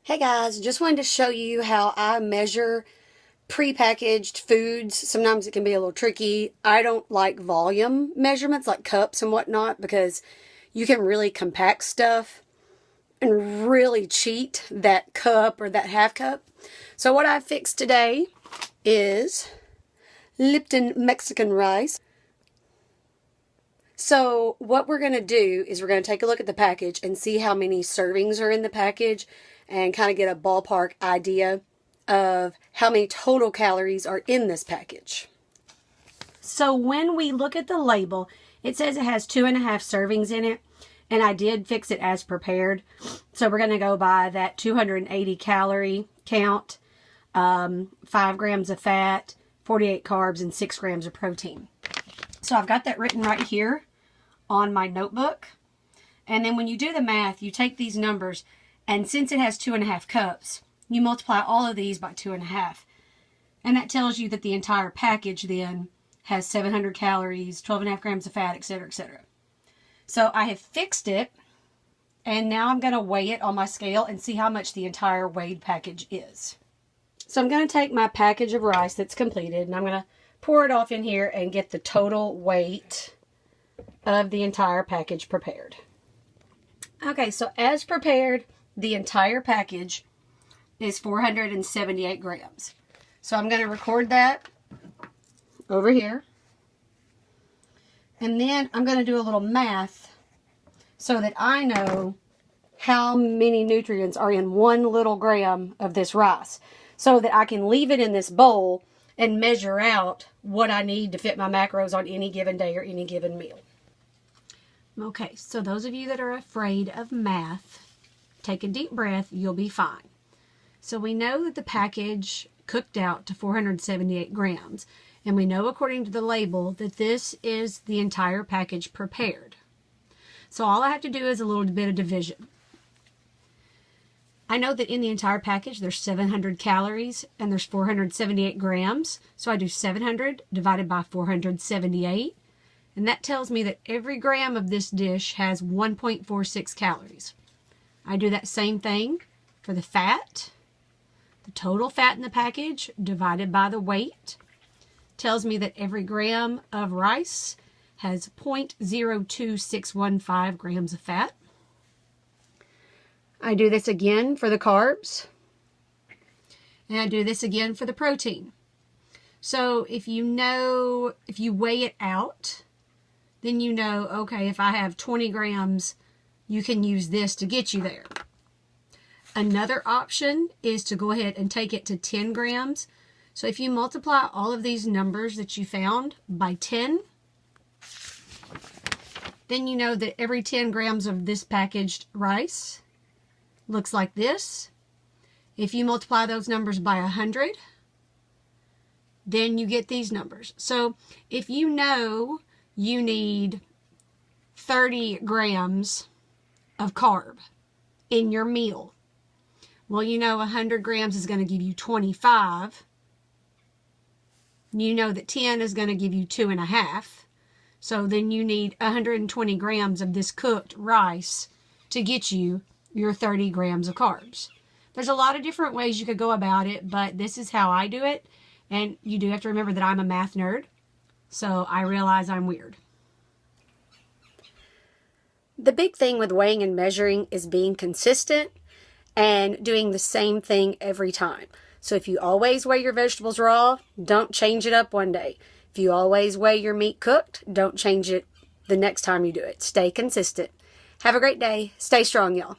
Hey guys, just wanted to show you how I measure prepackaged foods. Sometimes it can be a little tricky. I don't like volume measurements like cups and whatnot because you can really compact stuff and really cheat that cup or that half cup. So what I fixed today is Lipton Mexican rice. So what we're going to do is we're going to take a look at the package and see how many servings are in the package and kind of get a ballpark idea of how many total calories are in this package. So when we look at the label, it says it has 2.5 servings in it, and I did fix it as prepared. So we're going to go by that 280 calorie count, 5 grams of fat, 48 carbs, and 6 grams of protein. So I've got that written right here on my notebook. And then when you do the math, you take these numbers, and since it has 2.5 cups, you multiply all of these by 2.5. And that tells you that the entire package then has 700 calories, 12.5 grams of fat, etc., etc. So I have fixed it, and now I'm going to weigh it on my scale and see how much the entire weighed package is. So I'm going to take my package of rice that's completed, and I'm going to pour it off in here and get the total weight of the entire package prepared. Okay, so as prepared, the entire package is 478 grams. So I'm going to record that over here. And then I'm going to do a little math so that I know how many nutrients are in 1 little gram of this rice, so that I can leave it in this bowl and measure out what I need to fit my macros on any given day or any given meal. Okay, so those of you that are afraid of math, take a deep breath, you'll be fine. So we know that the package cooked out to 478 grams, and we know according to the label that this is the entire package prepared. So all I have to do is a little bit of division. I know that in the entire package there's 700 calories and there's 478 grams. So I do 700 divided by 478. And that tells me that every gram of this dish has 1.46 calories. I do that same thing for the fat. The total fat in the package divided by the weight tells me that every gram of rice has 0.02615 grams of fat. I do this again for the carbs, and I do this again for the protein. So if you weigh it out, then you know, okay, if I have 20 grams, you can use this to get you there. Another option is to go ahead and take it to 10 grams. So if you multiply all of these numbers that you found by 10, then you know that every 10 grams of this packaged rice looks like this. If you multiply those numbers by 100, then you get these numbers. So if you know you need 30 grams of carb in your meal, well, you know 100 grams is going to give you 25. You know that 10 is going to give you 2.5. So then you need 120 grams of this cooked rice to get you your 30 grams of carbs. There's a lot of different ways you could go about it, but this is how I do it. And you do have to remember that I'm a math nerd, so I realize I'm weird. The big thing with weighing and measuring is being consistent and doing the same thing every time. So if you always weigh your vegetables raw, don't change it up one day. If you always weigh your meat cooked, don't change it the next time you do it. Stay consistent. Have a great day. Stay strong, y'all.